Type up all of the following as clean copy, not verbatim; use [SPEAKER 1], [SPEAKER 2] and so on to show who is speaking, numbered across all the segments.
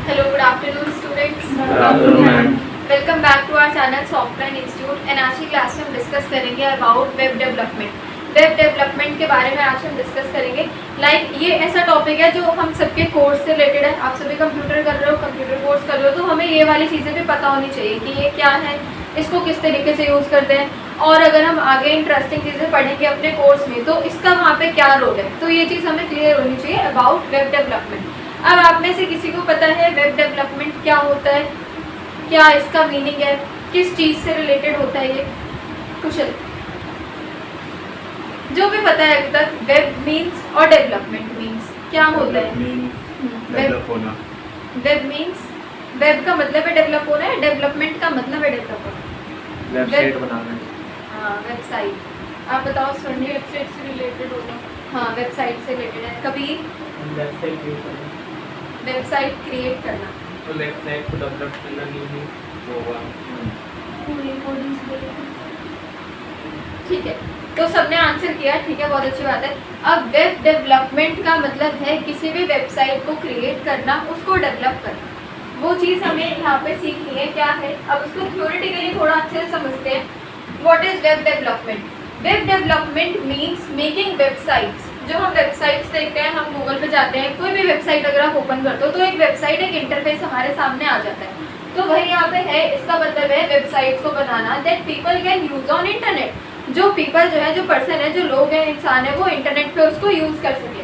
[SPEAKER 1] Hello, good afternoon students.
[SPEAKER 2] Good afternoon, ma'am.
[SPEAKER 1] Welcome back to our channel Softline Institute and आज की class में हम discuss करेंगे about web development. Web development के बारे में आज हम डिस्कस करेंगे। ये ऐसा टॉपिक है जो हम सबके कोर्स से रिलेटेड है। आप सभी कंप्यूटर कर रहे हो, कंप्यूटर कोर्स कर रहे हो, तो हमें ये वाली चीज़ें भी पता होनी चाहिए कि ये क्या है, इसको किस तरीके से यूज़ करते हैं, और अगर हम आगे इंटरेस्टिंग चीज़ें पढ़ेंगे अपने कोर्स में तो इसका वहाँ पे क्या रोल है, तो ये चीज़ हमें क्लियर होनी चाहिए अबाउट वेब डेवलपमेंट। अब आप में से किसी को पता है वेब डेवलपमेंट क्या होता है, क्या इसका मीनिंग है, किस चीज़ से रिलेटेड होता है ये? कुशल, जो भी पता है अभी तक, वेब मीन्स और डेवलपमेंट मीन्स क्या होता है?
[SPEAKER 2] डेवलप होना।
[SPEAKER 1] वेब मीन्स, वेब का मतलब है डेवलप होना है, डेवलपमेंट का मतलब है डेवलप होना,
[SPEAKER 2] वेबसाइट बनाना।
[SPEAKER 1] हाँ वेबसाइट। आप बताओ स्वर्ण, वेबसाइट से रिलेटेड होगा। हाँ वेबसाइट से रिलेटेड है। कभी
[SPEAKER 2] वेबसाइट क्रिएट करना।
[SPEAKER 1] वेबसाइट क्रिएट करना,
[SPEAKER 2] तो वेबसाइट को डेवलप करना नहीं होगा।
[SPEAKER 1] ठीक है, तो सबने आंसर किया, ठीक है, बहुत अच्छी बात है। अब वेब डेवलपमेंट का मतलब है किसी भी वेबसाइट को क्रिएट करना, उसको डेवलप करना। वो चीज़ हमें यहाँ पे सीखनी है क्या है। अब उसको थ्योरेटिकली थोड़ा अच्छे से समझते हैं। What is web development? Web development means making websites. जो हम वेबसाइट्स देखते हैं, हम गूगल पे जाते हैं, कोई भी वेबसाइट अगर आप ओपन करते हो तो एक वेबसाइट, एक इंटरफेस हमारे सामने आ जाता है, तो वही यहाँ पे है। इसका मतलब है वेबसाइट्स को बनाना that people can use on internet. जो पीपल जो है, जो पर्सन है, जो लोग हैं, इंसान है, वो इंटरनेट पे उसको यूज कर सके।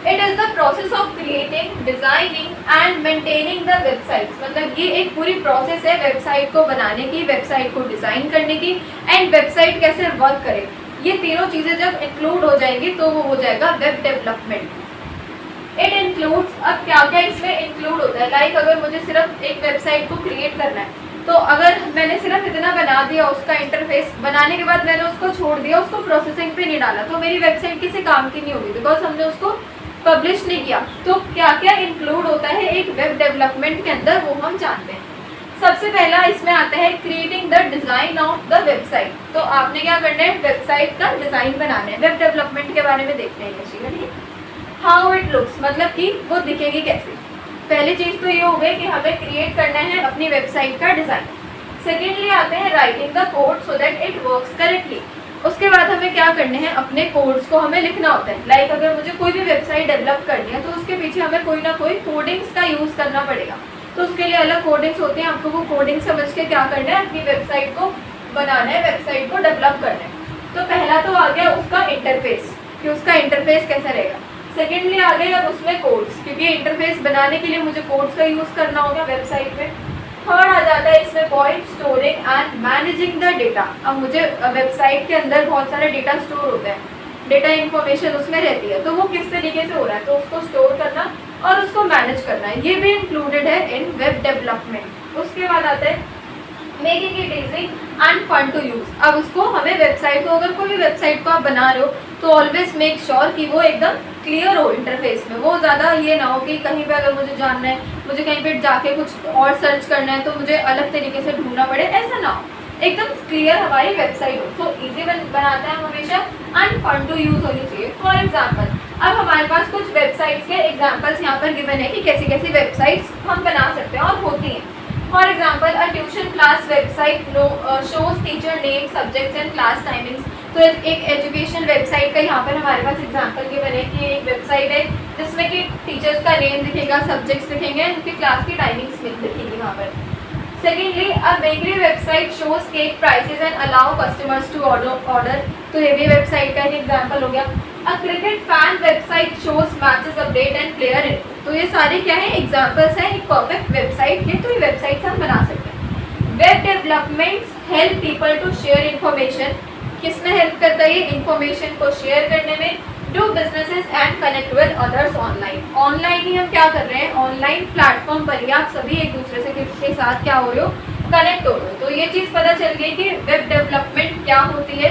[SPEAKER 1] It is the process of creating, designing and maintaining the websites. मतलब ये एक पूरी प्रोसेस है वेबसाइट को बनाने की, वेबसाइट को डिजाइन करने की, एंड वेबसाइट कैसे वर्क करे। ये तीनों चीजें जब इंक्लूड हो जाएंगी तो वो हो जाएगा वेब डेवलपमेंट। इट इंक्लूड्स, अब क्या क्या इसमें इंक्लूड होता है, लाइक अगर मुझे सिर्फ एक वेबसाइट को क्रिएट करना है, तो अगर मैंने सिर्फ इतना बना दिया, उसका इंटरफेस बनाने के बाद मैंने उसको छोड़ दिया, उसको प्रोसेसिंग पे नहीं डाला, तो मेरी वेबसाइट किसी काम की नहीं होगी, बिकॉज हमने उसको पब्लिश नहीं किया। तो क्या क्या इंक्लूड होता है एक वेब डेवलपमेंट के अंदर, वो हम जानते हैं। सबसे पहला इसमें आता है creating the design of the website. तो आपने क्या करना है, वेबसाइट का डिजाइन बनाना है। वेब डेवलपमेंट के बारे में देखते हैं। हाउ इट लुक्स, मतलब कि वो दिखेगी कैसे। पहली चीज तो ये हो गई कि हमें क्रिएट करना है अपनी वेबसाइट का डिजाइन। सेकेंडली आते हैं writing the code so that it works correctly. उसके बाद हमें क्या करने हैं, अपने कोड्स को हमें लिखना होता है। लाइक अगर मुझे कोई भी वेबसाइट डेवलप करनी है तो उसके पीछे हमें कोई ना कोई कोडिंग्स का यूज करना पड़ेगा, तो उसके लिए अलग कोडिंग्स होते हैं। आपको वो कोडिंग समझ के क्या करना है, अपनी वेबसाइट को बनाना है, वेबसाइट को डेवलप करना है। तो पहला तो आ गया उसका इंटरफेस, कि उसका इंटरफेस कैसा रहेगा। सेकेंडली आ गए अब उसमें कोड्स, क्योंकि इंटरफेस बनाने के लिए मुझे कोड्स का यूज करना होगा वेबसाइट में। थर्ड आ जाता है इसमें point storing and managing the data. अब मुझे वेबसाइट के अंदर बहुत सारे डेटा स्टोर होते हैं, डेटा इंफॉर्मेशन उसमें रहती है, तो वो किस तरीके से हो रहा है, तो उसको स्टोर करना और उसको मैनेज करना है, ये भी इंक्लूडेड है इन वेब डेवलपमेंट। उसके बाद आता है making it easy and fun to use. अब उसको हमें वेबसाइट को, अगर कोई भी वेबसाइट को आप बना रहे हो तो ऑलवेज मेक श्योर कि वो एकदम क्लियर हो इंटरफेस में। वो ज़्यादा ये ना हो कि कहीं पे अगर मुझे जानना है, मुझे कहीं पे जाके कुछ और सर्च करना है तो मुझे अलग तरीके से ढूंढना पड़े, ऐसा ना हो, एकदम क्लियर हमारी वेबसाइट हो। तो ईजी बनाता है हमेशा, एंड फन टू यूज होनी चाहिए। फॉर एग्जाम्पल, अब हमारे पास कुछ वेबसाइट्स के एग्जाम्पल्स यहाँ पर गिवन है कि कैसी कैसी वेबसाइट्स हम बना सकते हैं और होती हैं। For example a tuition class website shows teacher name, subjects and class timings. तो एक एजुकेशन वेबसाइट का यहाँ पर हमारे पास एग्जाम्पल गिवन है कि एक वेबसाइट है जिसमें कि टीचर्स का नेम दिखेगा, सब्जेक्ट्स दिखेंगे, उनकी क्लास की टाइमिंग्स दिखेगी वहाँ पर। Secondly a bakery website shows cake prices and allow customers to order. तो ये भी वेबसाइट का एक एग्जाम्पल हो गया। A cricket fan website shows matches update and player info. तो ये सारे क्या है, एग्जाम्पल्स हैं एक परफेक्ट वेबसाइट के। तो ये वेबसाइट्स हम बना सकते हैं। Web developments help people to share information. किसमें हेल्प करता है ये, इन्फॉर्मेशन को शेयर करने में। Do businesses and connect with others online. Online ही हम क्या कर रहे हैं, ऑनलाइन प्लेटफॉर्म पर ही आप सभी एक दूसरे से के साथ क्या हो रहे हो, कनेक्ट हो रहे हो। तो ये चीज़ पता चल गई कि वेब डेवलपमेंट क्या होती है।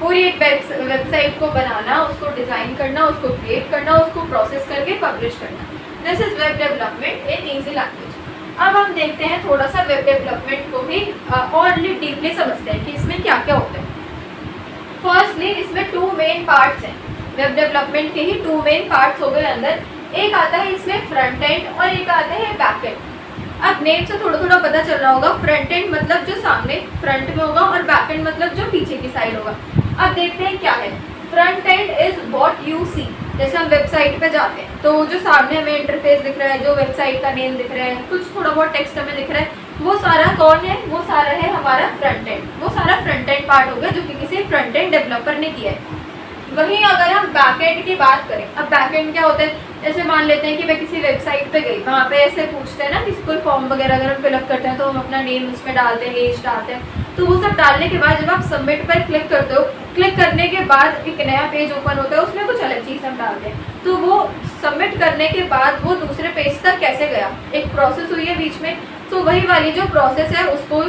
[SPEAKER 1] पूरी एक वेबसाइट को बनाना, उसको डिज़ाइन करना, उसको क्रिएट करना, उसको प्रोसेस करके पब्लिश करना। This is web development in easy language. अब हम देखते हैं थोड़ा सा वेब डेवलपमेंट को भी और डीपली समझते हैं कि इसमें क्या क्या होता है। फर्स्टली इसमें 2 मेन पार्ट्स हैं। वेब डेवलपमेंट के ही 2 मेन पार्ट्स हो गए अंदर। एक आता है इसमें फ्रंट एंड और एक आता है बैक एंड। अब नेम से थोड़ा थोड़ा पता चल रहा होगा, फ्रंट एंड मतलब जो सामने फ्रंट में होगा और बैक एंड मतलब जो पीछे की साइड होगा। अब देखते हैं क्या है। Front end is what you see. जैसे हम वेबसाइट पे जाते हैं तो जो सामने हमें इंटरफेस दिख रहा है, जो वेबसाइट का नेम दिख रहा है, कुछ थोड़ा बहुत टेक्स्ट हमें दिख रहा है, वो सारा कौन है? वो सारा है हमारा फ्रंट एंड। वो सारा फ्रंट एंड पार्ट हो गया जो कि किसी फ्रंट एंड डेवलपर ने किया है। वहीं अगर हम बैक एंड की बात करें, अब बैक एंड क्या होता है? जैसे मान लेते हैं कि मैं किसी वेबसाइट पे गई, वहाँ पे ऐसे पूछते हैं ना, किसी कोई फॉर्म वगैरह अगर हम फिलअप करते हैं तो हम अपना नेम उसमें डालते हैं, एज डालते हैं, तो वो सब डालने के बाद जब आप सबमिट पर क्लिक करते हो, क्लिक करने के बाद एक नया पेज ओपन होता है, उसमें कुछ अलग चीज़ हम डालते हैं। तो वो सबमिट करने के बाद वो दूसरे पेज तक कैसे गया, एक प्रोसेस हुई है बीच में। तो वही वाली जो प्रोसेस है उसको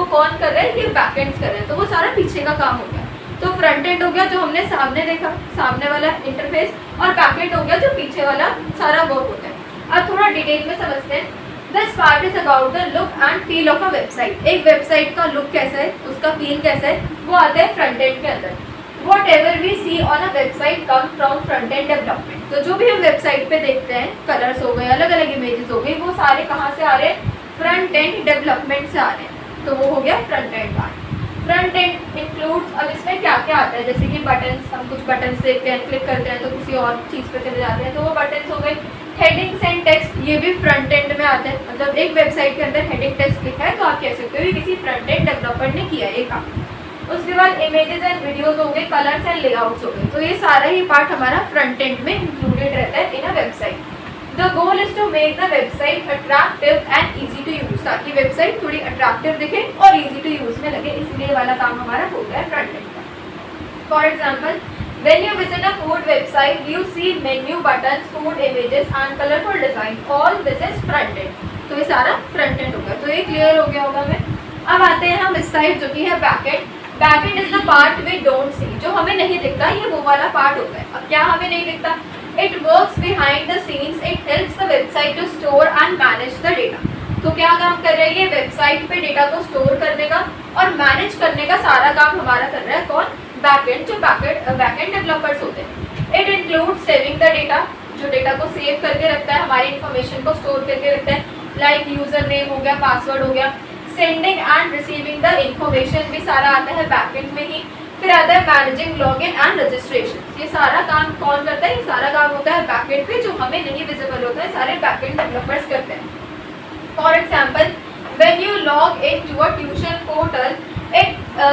[SPEAKER 1] कौन कर रहा है? ये बैक एंड कर रहे हैं। तो वो सारा पीछे का काम हो गया। तो फ्रंट एंड हो गया जो हमने सामने देखा, सामने वाला इंटरफेस, और बैक एंड हो गया जो पीछे वाला सारा वर्क होता है। अब थोड़ा डिटेल में समझते हैं। This part is about the look and feel of a website. एक वेबसाइट का लुक कैसा है, उसका फील कैसा है, वो आता है फ्रंट एंड के अंदर। Whatever we see on a website come from front end development। तो जो भी हम वेबसाइट पे देखते हैं, कलर्स हो गए, अलग अलग इमेजेस हो गई, वो सारे कहाँ से आ रहे हैं? फ्रंट एंड डेवलपमेंट से आ रहे हैं। तो वो हो गया front end part. Front end includes, अब इसमें क्या क्या आता है? जैसे कि बटन्स, हम कुछ बटन्स देखते हैं, क्लिक करते हैं तो किसी और चीज़ पे चले जाते हैं, तो वो बटन्स हो गए। हेडिंग्स एंड टेक्स्ट, ये भी फ्रंट एंड में आते हैं। मतलब एक वेबसाइट के अंदर हेडिंग टेक्स्ट लिखा है तो आप कह सकते हो कि किसी फ्रंट एंड डेवलपर ने किया है ये काम। उसके बाद इमेजेस एंड वीडियोस हो गए, कलर्स एंड लेआउट्स हो गए। तो ये सारा ही पार्ट हमारा फ्रंट एंड में इंक्लूडेड रहता है in a website. The goal is to make the website attractive and easy to use, ताकि वेबसाइट थोड़ी अट्रैक्टिव दिखे और इजी टू यूज में लगे, इसलिए वाला काम हमारा हो गया है फ्रंट एंड का। For example, when you visit a food website you see menu buttons, food images and colorful design, all this is front end। तो ये सारा फ्रंट एंड हो गया। तो ये क्लियर हो गया होगा हमें। अब आते हैं हम इस साइड जो कि है back end. Back end is the part we don't see, जो हमें नहीं दिखता, ये वो वाला पार्ट होता है। अब क्या हमें नहीं दिखता? It works behind the scenes, it helps the website to store and manage the data. तो क्या काम कर रही है? वेबसाइट पे डेटा को स्टोर करने का और मैनेज करने का सारा काम हमारा कर रहा है कौन? बैक एंड, जो बैक एंड डेवलपर्स होते हैं। It include saving the data, जो डेटा को सेव करके रखता है, हमारी इन्फॉर्मेशन को स्टोर करके रखता है, लाइक यूजर नेम हो गया, पासवर्ड हो गया। Sending end receiving the information भी सारा आता है बैक एंड में ही। फिर आता है मैनेजिंग लॉगिन एंड रजिस्ट्रेशन। ये सारा काम कौन करता है? ये सारा काम होता है बैक एंड पे, जो हमें नहीं विजिबल होता है, सारे बैक एंड डेवलपर्स करते हैं। For example, when you log into a tuition portal,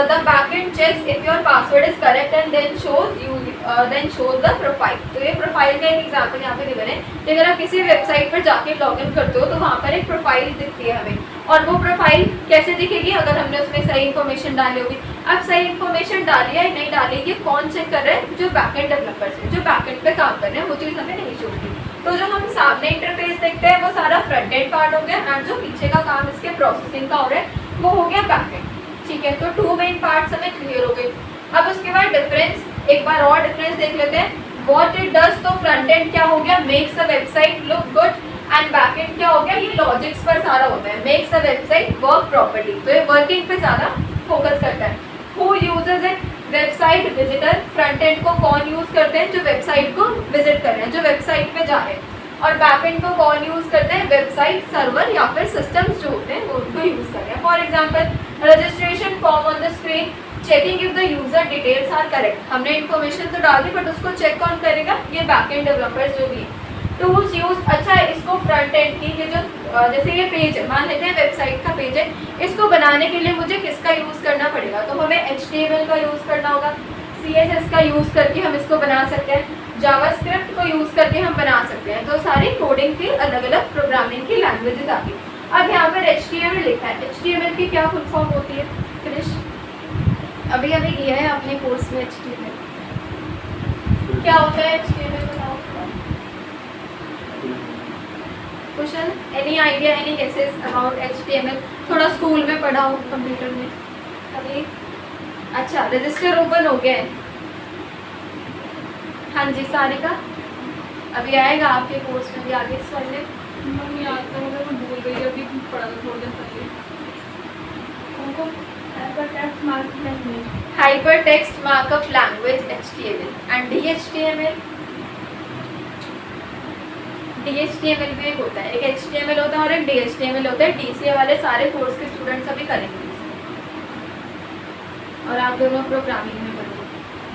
[SPEAKER 1] the backend checks if your password is correct and then shows the profile। तो ये प्रोफाइल का एक एग्जाम्पल यहाँ पे गिवन है कि अगर आप किसी वेबसाइट पर जाके लॉगिन करते हो तो वहाँ पर एक प्रोफाइल दिखती है हमें, और वो प्रोफाइल कैसे दिखेगी? अगर हमने उसमें सही इन्फॉर्मेशन डाली होगी। अब सही इन्फॉर्मेशन डाली है नहीं डाली, ये कौन चेक कर रहे हैं? जो बैकएंड डेवलपर्स हैं, जो बैकएंड पे काम कर रहे हैं, वो चीज़ हमें नहीं छोड़ती। तो जो हम सामने इंटरफेस देखते हैं वो सारा फ्रंट एंड पार्ट हो गया, एंड जो पीछे का काम इसके प्रोसेसिंग का हो रहा है वो हो गया बैक एंड। ठीक है, तो 2 मेन पार्ट्स हमें क्लियर हो गए। अब उसके बाद डिफरेंस, एक बार और डिफरेंस देख लेते हैं। व्हाट इट डज, तो फ्रंट एंड क्या हो गया? Makes the website look good, and back and क्या हो गया? ये लॉजिक्स पर सारा होता है, makes the website work properly. तो ये वर्किंग पे ज़्यादा फोकस करता है। Who usage it? Website visitor. Front end को कौन यूज करते हैं? जो वेबसाइट को विजिट कर रहे हैं, जो वेबसाइट पे जा रहे हैं। और बैकएंड को कौन यूज करते हैं? वेबसाइट सर्वर या फिर सिस्टम्स जो होते हैं वो उनको यूज कर रहे हैं। For example, registration form on the screen, checking if the user details are correct. हमने इन्फॉर्मेशन तो डाल दी, बट उसको चेक कौन करेगा? ये बैकएंड डेवलपर्स जो भी है। टूल्स यूज, अच्छा है इसको फ्रंट एंड की, ये जो जैसे ये पेज है, मान लेते हैं वेबसाइट का पेज है, इसको बनाने के लिए मुझे किसका यूज करना पड़ेगा? तो हमें HTML का यूज करना होगा, CSS का यूज करके हम इसको बना सकते हैं, जावास्क्रिप्ट को यूज करके हम बना सकते हैं। तो सारी कोडिंग की अलग अलग प्रोग्रामिंग की लैंग्वेजेस आ गई। अब यहाँ पर HTML लिखा है, HTML की क्या फुल फॉर्म होती है? क्रिश अभी किया है आपने कोर्स में HTML, क्या होता है HTML? बताओ question, any idea, any guesses about HTML? थोड़ा स्कूल में पढ़ा हो, कंप्यूटर में अभी। अच्छा, रजिस्टर ओपन हो गया है? हाँ जी, सारिका अभी आएगा आपके कोर्स में भी आगे इस वाले।
[SPEAKER 3] याद तो होगा, मैं भूल गई, अभी पढ़ा था थोड़े दिन पहले।
[SPEAKER 1] उनको hypertext markup language HTML and DHTML। DHTML भी एक होता है, एक HTML होता है और एक DHTML होता है। DCA वाले सारे कोर्स के स्टूडेंट्स अभी करेंगे और आप दोनों प्रोग्रामिंग में करोगे।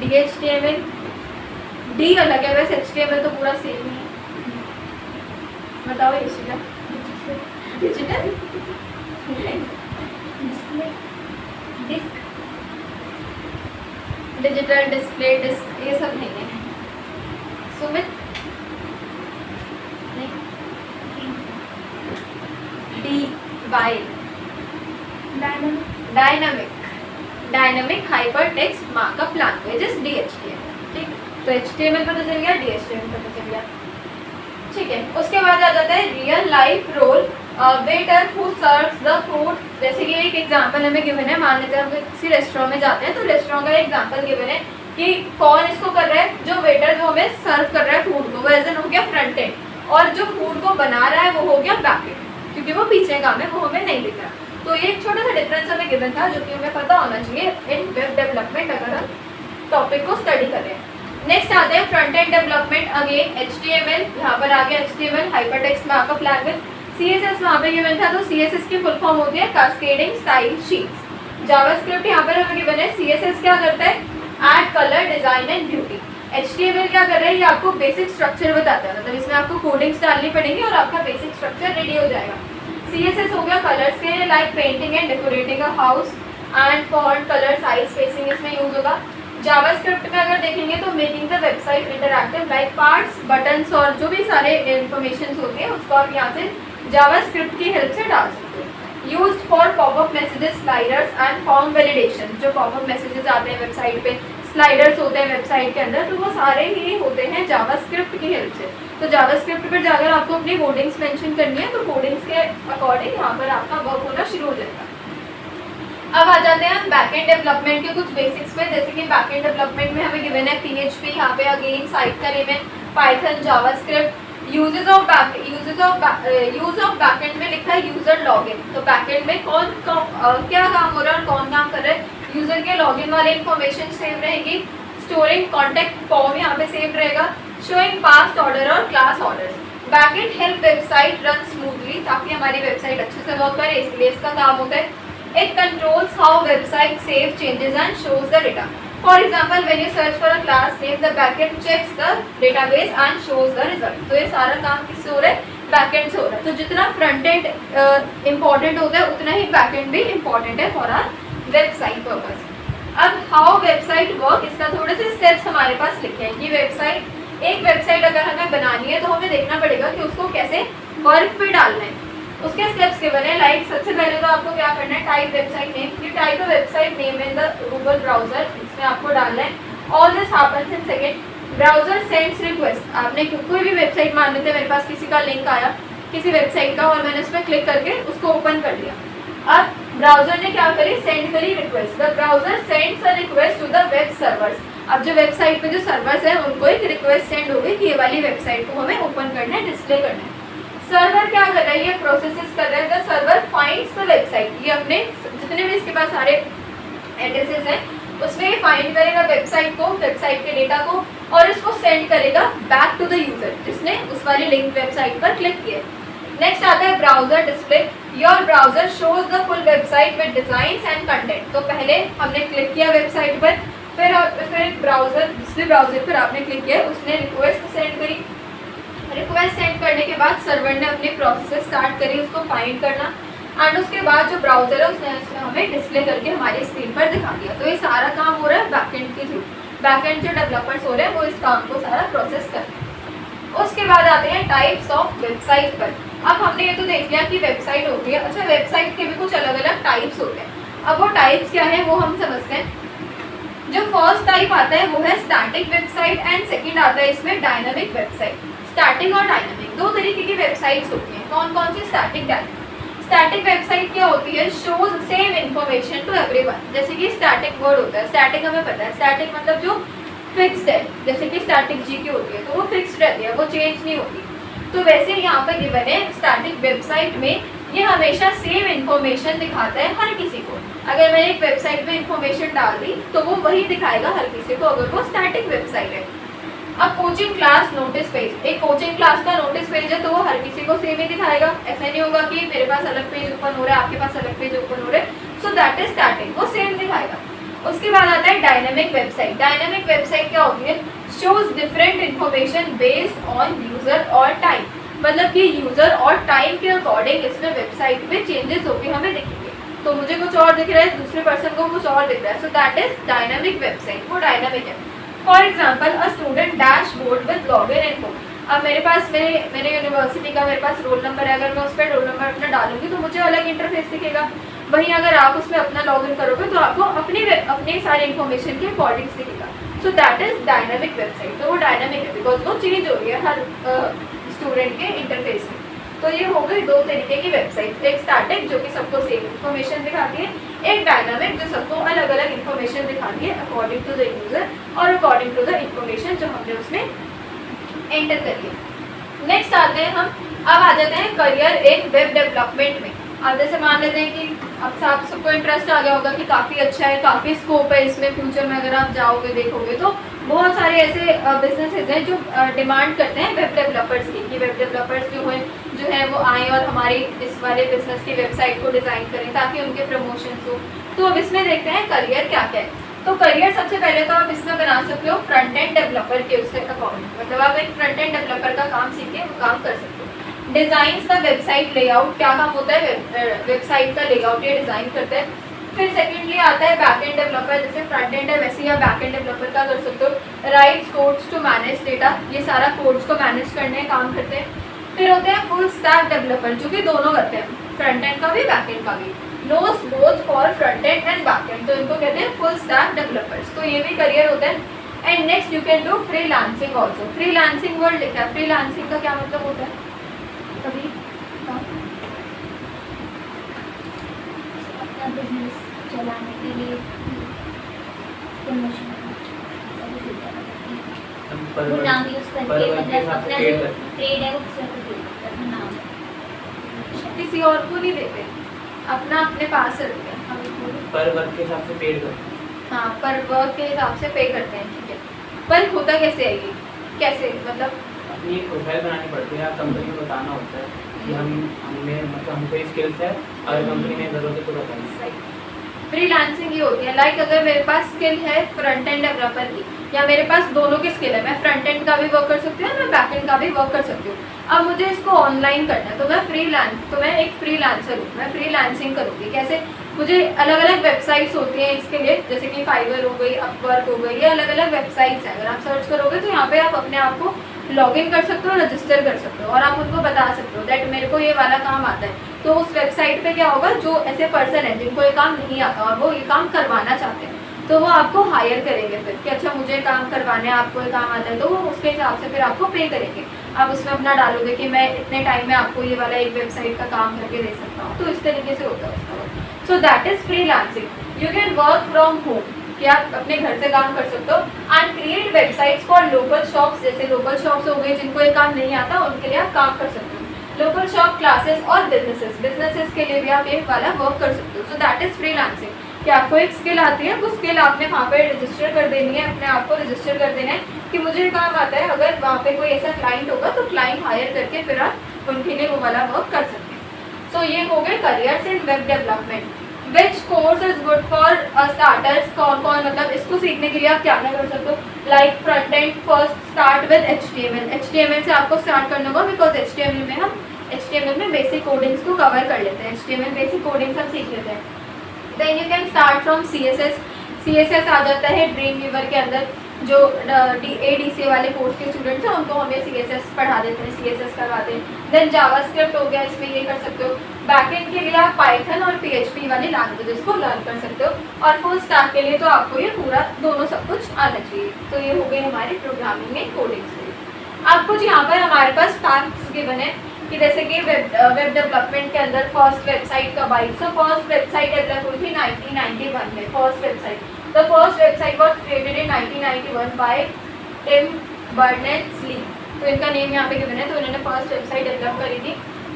[SPEAKER 1] DHTML D अलग है, वैसे HTML तो पूरा सेम ही है। बताओ Yashika. Digital disc, digital display disc, ये सब नहीं है। Sumit dynamic hyper text markup languages DHTML। ठीक, तो HTML पता चल गया, DHTML पता चल गया। ठीक है, उसके बाद आ जाता है real life role waiter who serves the food. जैसे कि एक एग्जांपल हमें गिवन है, मान लेते हैं हम किसी रेस्टोरेंट में जाते हैं तो रेस्टोरेंट का एग्जांपल गिवन है कि कौन इसको कर रहा है, जो वेटर जो हमें सर्व कर रहा है फूड को, वो एज एन हो गया फ्रंट एंड, और जो फूड को बना रहा है वो हो गया बैक एंड, क्योंकि वो पीछे काम है, वो हमें नहीं दिख रहा। तो ये एक छोटा सा डिफरेंस हमें गिवन था जो कि हमें पता होना चाहिए इन वेब डेवलपमेंट अगर हम टॉपिक को स्टडी कर रहे हैं। नेक्स्ट आते हैं front end development. Again HTML, यहाँ पर आ गया HTML hypertext markup language. CSS वहाँ पे गिवन था, तो CSS की फुल फॉर्म होती है कास्केडिंग स्टाइल शीट्स। जावास्क्रिप्ट यहाँ पर हमें गिवन है, CSS क्या करता है, add colour design and beauty. HTML क्या कर रहा है, ये आपको बेसिक स्ट्रक्चर बताता है, मतलब इसमें आपको कोडिंग्स डालनी पड़ेगी और आपका बेसिक स्ट्रक्चर रेडी हो जाएगा। CSS हो गया कलर्स के लिए, like painting and decorating a house and font colour size spacing इसमें यूज होगा। जावास्क्रिप्ट में अगर देखेंगे तो making the website interactive, like parts buttons और जो भी सारे इन्फॉर्मेशन होते हैं उसको आप यहाँ से जावास्क्रिप्ट की हेल्प से डाल सकते हैं। Used for popup messages, sliders and form validation. जो पॉपअप मैसेजेस आते हैं वेबसाइट पे, स्लाइडर्स होते हैं वेबसाइट के अंदर, तो वो सारे ही होते हैं जावास्क्रिप्ट की हेल्प से। तो जावास्क्रिप्ट पर जाकर आपको अपनी कोडिंग्स मेंशन करनी है, तो कोडिंग्स के अकॉर्डिंग यहाँ पर आपका वर्क होना शुरू हो जाएगा। अब आ जाते हैं हम बैकएंड डेवलपमेंट के कुछ बेसिक्स पे। जैसे कि बैकएंड डेवलपमेंट में हमें गिवन है PHP, यहाँ पे अगेन साइट का नेम है, Python, JavaScript. Use of backend में लिखा है यूजर लॉगिन। तो बैकएंड में क्या काम हो रहा है और कौन काम कर रहा है, यूजर के लॉगिन वाले इन्फॉर्मेशन सेव रहेगी। स्टोरिंग कॉन्टेक्ट फॉर्म यहाँ पे सेव रहेगा। शोइंग पास्ट ऑर्डर और class orders. Backend help website run smoothly, ताकि हमारी वेबसाइट अच्छे से वर्क करे, इसलिए इसका काम होता है। It controls how website save changes and shows the data. For example, when you search for a class name, the backend checks the database and shows the result. तो ये सारा काम किससे हो रहा है, बैकएंड से हो रहा है। तो जितना फ्रंट एंड इम्पॉर्टेंट होता है उतना ही बैकएंड भी इम्पॉर्टेंट है फॉर आवर वेबसाइट पर्पस। अब हाउ वेबसाइट वर्क, इसका थोड़े से स्टेप्स हमारे पास लिखे हैं कि एक वेबसाइट अगर हमें बनानी है तो हमें देखना पड़ेगा कि उसको कैसे वर्क पे डालना है। उसके स्टेप्स के बने, लाइक सबसे पहले तो आपको क्या करना है, type website name. You type the website name in the Google browser, इसमें आपको डालना है। All this happens in second. Browser sends request. आपने कोई भी वेबसाइट, मान लेते मेरे पास किसी का लिंक आया किसी वेबसाइट का और मैंने उस पर क्लिक करके उसको ओपन कर लिया। अब ब्राउजर ने क्या करी, सेंड करी request. The browser sends a request to the web servers. अब जो वेबसाइट पे जो सर्वर्स है उनको एक रिक्वेस्ट सेंड हो गई कि ये वाली वेबसाइट को हमें ओपन करना है, डिस्प्ले करना है। सर्वर क्या कर रहा है, ये प्रोसेसेस कर रहा है। The server finds the website, ये अपने जितने भी इसके पास सारे एड्रेसेस हैं उसमें ये फाइंड करेगा वेबसाइट को, वेबसाइट के डेटा को, और इसको सेंड करेगा बैक टू द यूजर जिसने उस वाली लिंक वेबसाइट पर क्लिक किया। नेक्स्ट आता है browser display. Your browser shows the full website with designs and content. तो पहले हमने क्लिक किया वेबसाइट पर, फिर ब्राउजर जिस ब्राउजर पर आपने क्लिक किया उसने रिक्वेस्ट सेंड करी। रिक्वेस्ट सेंड करने के बाद सर्वर ने अपनी प्रोसेस स्टार्ट करी उसको फाइंड करना, एंड उसके बाद जो ब्राउजर है उसने हमें डिस्प्ले करके हमारी स्क्रीन पर दिखा दिया। तो ये सारा काम हो रहा है बैकएंड के थ्रू। बैकएंड जो डेवलपर्स हो रहे हैं वो इस काम को सारा प्रोसेस कर रहे हैं। उसके बाद आते हैं टाइप्स ऑफ वेबसाइट पर। अब हमने ये तो देख लिया कि वेबसाइट होती है। अच्छा, वेबसाइट के भी कुछ अलग अलग टाइप्स होते हैं। अब वो टाइप्स क्या है वो हम समझते हैं। जो फर्स्ट टाइप आता है वो है स्टैटिक वेबसाइट एंड सेकंड आता है इसमें डायनामिक वेबसाइट। स्टैटिक और डायनामिक दो तरीके की वेबसाइट्स होती हैं। कौन कौन सी, स्टैटिक, डायनामिक। स्टैटिक वेबसाइट क्या होती है, shows same information to everyone. जैसे कि स्टैटिक वर्ड होता है, स्टैटिक हमें पता है, स्टैटिक मतलब जो फिक्स्ड है, जैसे कि स्टैटिक जी की होती है तो वो फिक्स्ड रहती है, वो चेंज नहीं होती। तो वैसे यहाँ पर गिवन है स्टैटिक वेबसाइट में ये हमेशा सेम इन्फॉर्मेशन दिखाता है हर किसी को। अगर मैंने एक वेबसाइट में इन्फॉर्मेशन डाल दी तो वो वही दिखाएगा हर किसी को, अगर वो स्टैटिक वेबसाइट है। अब कोचिंग क्लास नोटिस पेज, एक कोचिंग क्लास का नोटिस पेज है तो वो हर किसी को सेम ही दिखाएगा। ऐसा नहीं होगा कि मेरे पास अलग पेज ओपन हो रहा है, आपके पास अलग पेज ओपन हो रहा है। सो दैट इज स्टार्टिंग, वो सेम दिखाएगा। उसके बाद आता है डायनेमिक वेबसाइट। डायनेमिक वेबसाइट क्या होती है? Shows different information based on user और टाइम, मतलब कि यूजर और टाइम के अकॉर्डिंग इसमें वेबसाइट में चेंजेस होके हमें दिखेंगे। तो मुझे कुछ और दिख रहा है, दूसरे पर्सन को कुछ और दिख रहा है। So that is dynamic website, वो डायनेमिक है। For example a student dashboard with login info. अब मेरे पास मेरे यूनिवर्सिटी का मेरे पास रोल नंबर है, अगर मैं उस पर रोल नंबर अपना डालूंगी तो मुझे अलग इंटरफेस दिखेगा। वहीं अगर आप उसमें अपना लॉगिन करोगे तो आपको अपने सारे इन्फॉर्मेशन के अकॉर्डिंग दिखेगा। So that is dynamic website. तो वो डायनेमिक है बिकॉज वो चेंज हो रही है हर स्टूडेंट के इंटरफेस में। तो ये हो गई दो तरीके की वेबसाइट, एक स्टैटिक जो कि सबको सेम इन्फॉर्मेशन दिखाती है, एक डायनामिक जो सबको अलग अलग इन्फॉर्मेशन दिखाती है अकॉर्डिंग टू द यूजर और अकॉर्डिंग टू द इन्फॉर्मेशन जो हमने उसमें एंटर करी है। नेक्स्ट आते हैं हम, अब आ जाते हैं करियर इन वेब डेवलपमेंट में। अब जैसे मान लेते हैं कि अब आप सबको इंटरेस्ट आ गया होगा कि काफ़ी अच्छा है, काफ़ी स्कोप है इसमें, फ्यूचर में अगर आप जाओगे देखोगे तो बहुत सारे ऐसे बिजनेसेस हैं जो डिमांड करते हैं वेब डेवलपर्स की, कि वेब डेवलपर्स जो है वो आएँ और हमारी इस वाले बिजनेस की वेबसाइट को डिज़ाइन करें ताकि उनके प्रमोशंस हो। तो अब इसमें देखते हैं करियर क्या क्या है। तो करियर सबसे पहले तो आप इसमें बना सकते हो फ्रंट एंड डेवलपर के उससे अकॉर्डिंग, मतलब आप एक फ्रंट एंड डेवलपर का काम सीख के वो काम कर सकते हो। डिज़ाइन का वेबसाइट लेआउट, क्या काम होता है? वेबसाइट का लेआउट ये डिज़ाइन करते हैं। फिर सेकेंडली आता है बैक एंड डेवलपर, जैसे फ्रंट एंड है वैसे ही आप बैक एंड डेवलपर का कर सकते हो। Write codes to manage data, ये सारा कोड्स को मैनेज करने काम करते हैं। फिर होते हैं फुल स्टैक डेवलपर जो कि दोनों करते हैं, फ्रंट एंड का भी बैक एंड का भी, knows both for front end and back end, तो इनको कहते हैं फुल स्टैक डेवलपर्स। तो ये भी करियर होता है। And next you can do freelancing also. Freelancing word लिखा है, फ्रीलांसिंग का क्या मतलब होता है? कभी
[SPEAKER 4] अपना बिजनेस चलाने के लिए प्रमोशन वो नाम यूज करके, मतलब अपना जो ट्रेड है वो किसी को दे अपना नाम
[SPEAKER 1] किसी और को नहीं देते, अपना अपने पास रखते हैं। हम
[SPEAKER 2] पर वर्क के हिसाब से पेड करते हैं।
[SPEAKER 1] हाँ, पर वर्क के हिसाब से पे करते हैं, ठीक है। पर होता कैसे है ये? कैसे मतलब?
[SPEAKER 2] अपनी एक प्रोफाइल बनानी पड़ती है, कंपनी को बताना होता है कि हमें मतलब हमको स्किल्स है, अगर कंपनी में ज़रूरत है तो बताइए।
[SPEAKER 1] फ्रीलांसिंग ये होती है, लाइक अगर मेरे पास स्किल है फ्रंट एंड डेवलपर की, या मेरे पास दोनों की स्किल है, मैं फ्रंट एंड का भी वर्क कर सकती हूँ, मैं बैक एंड का भी वर्क कर सकती हूँ। अब मुझे इसको ऑनलाइन करना है तो मैं एक फ्रीलांसर हूँ, मैं फ्रीलांसिंग करूँगी। कैसे? मुझे अलग अलग वेबसाइट्स होती हैं इसके लिए, जैसे कि फाइवर हो गई, अपवर्क हो गई, ये अलग अलग वेबसाइट्स हैं। अगर आप सर्च करोगे तो यहाँ पे आप अपने आप को लॉगिन कर सकते हो, रजिस्टर कर सकते हो और आप उनको बता सकते हो दैट मेरे को ये वाला काम आता है। तो उस वेबसाइट पे क्या होगा, जो ऐसे पर्सन है जिनको ये काम नहीं आता और वो ये काम करवाना चाहते हैं तो वो आपको हायर करेंगे फिर कि अच्छा मुझे काम करवाने हैं, आपको ये काम आता है, तो वो उसके हिसाब से फिर आपको पे करेंगे। आप उसमें अपना डालोगे कि मैं इतने टाइम में आपको ये वाला एक वेबसाइट का काम करके दे सकता हूँ, तो इस तरीके से होता है उसका work. So that is freelancing. You can work from home, कि आप अपने घर से काम कर सकते हो। And create websites for local shops, जैसे लोकल शॉप्स हो गए जिनको ये काम नहीं आता उनके लिए आप काम कर सकते हो। लोकल शॉप, क्लासेस और बिजनेसेस के लिए भी आप ये वाला वर्क कर सकते हो। सो दैट इज फ्रीलांसिंग, कि आपको एक स्किल आती है, वो स्किल आपने वहाँ पे रजिस्टर कर देनी है, अपने आप को रजिस्टर कर देना है कि मुझे ये काम आता है। अगर वहाँ पे कोई ऐसा क्लाइंट होगा तो क्लाइंट हायर करके फिर आप उनके लिए वो वाला वर्क कर सकते हैं। सो ये हो गए careers in web development. Which course is good for starters, कौन कौन मतलब इसको सीखने के लिए आप क्या क्या कर सकते हो? Like front end, first start with HTML से आपको स्टार्ट करना होगा, बिकॉज HTML में बेसिक कोडिंग्स को कवर कर लेते हैं। HTML बेसिक कोडिंग्स हम सीख लेते हैं। Then you can start from CSS आ जाता है ड्रीम वीवर के अंदर। जो ADCA वाले कोर्स के स्टूडेंट्स हैं उनको हम ये CSS पढ़ा देते हैं, CSS करवाते हैं। देन जावास्क्रिप्ट हो गया, इसमें ये कर सकते हो। बैकएंड के लिए आप पाइथन और PHP वाली लैंग्वेजेस को लर्न कर सकते हो और फुल स्टैक के लिए तो आपको ये पूरा दोनों सब कुछ आना चाहिए। तो ये हो गई हमारी प्रोग्रामिंग में कोडिंग्स के। अब कुछ यहाँ पर हमारे पास फैक्ट्स गिवन है कि जैसे कि वेब डेवलपमेंट के अंदर फर्स्ट वेबसाइट कब आई। सो फर्स्ट वेबसाइट डेवलप हुई थी 1991 में। First website, the first website was created in 1991 by Tim Berners-Lee. तो इनका नेम यहाँ पे गिवन है, तो इन्होंने फर्स्ट वेबसाइट डेवलप करी थी।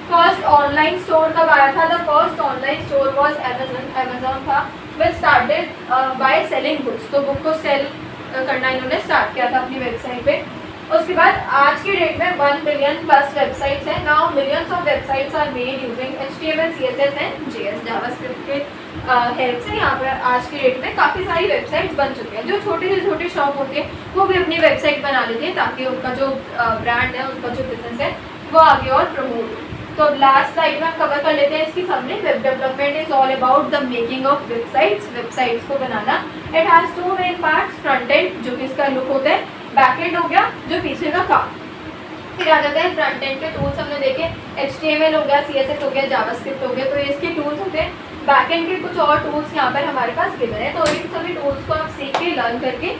[SPEAKER 1] फर्स्ट ऑनलाइन स्टोर कब आया था? The first online store was Amazon था, which started by selling books. तो बुक को सेल करना इन्होंने स्टार्ट किया था अपनी वेबसाइट पे। उसके बाद आज की डेट में 1 बिलियन प्लस वेबसाइट्स हैं। Now millions of websites are made using HTML, CSS and JS JavaScript के हेल्प से। यहाँ पर आज की डेट में काफ़ी सारी वेबसाइट्स बन चुकी हैं। जो छोटे से छोटे शॉप होते हैं वो भी अपनी वेबसाइट बना लेते हैं ताकि उनका जो ब्रांड है, उनका जो बिजनेस है वो आगे और प्रमोट हो। तो अब लास्ट स्लाइड में हम कवर कर लेते हैं इसकी summary. Web development is all about the making of websites को बनाना। It has 2 main parts, front end जो कि इसका लुक होता है, बैक एंड हो गया जो पीछे का काम। फिर आ जाता है फ्रंट एंड के टूल्स। हमने देखे HTML हो गया, CSS हो गया, जावास्क्रिप्ट हो गया, तो ये इसके टूल्स होते हैं। बैक एंड के कुछ और टूल्स यहाँ पर हमारे पास गिवन है, तो इन सभी टूल्स को आप सीख के लर्न करके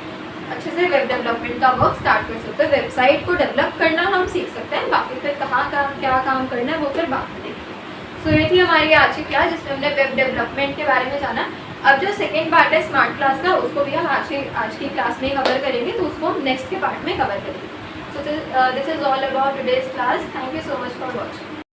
[SPEAKER 1] अच्छे से वेब डेवलपमेंट का वर्क स्टार्ट कर सकते हैं। वेबसाइट को डेवलप करना हम सीख सकते हैं, बाकी फिर कहाँ क्या काम करना है वो फिर बाद में देखेंगे। सो ये थी हमारी आज की क्लास जिसमें हमने वेब डेवलपमेंट के बारे में जाना। अब जो सेकेंड पार्ट है स्मार्ट क्लास का, उसको भी हम आज की क्लास में ही कवर करेंगे, तो उसको हम नेक्स्ट के पार्ट में कवर करेंगे। So this is all about today's class. Thank you so much for watching.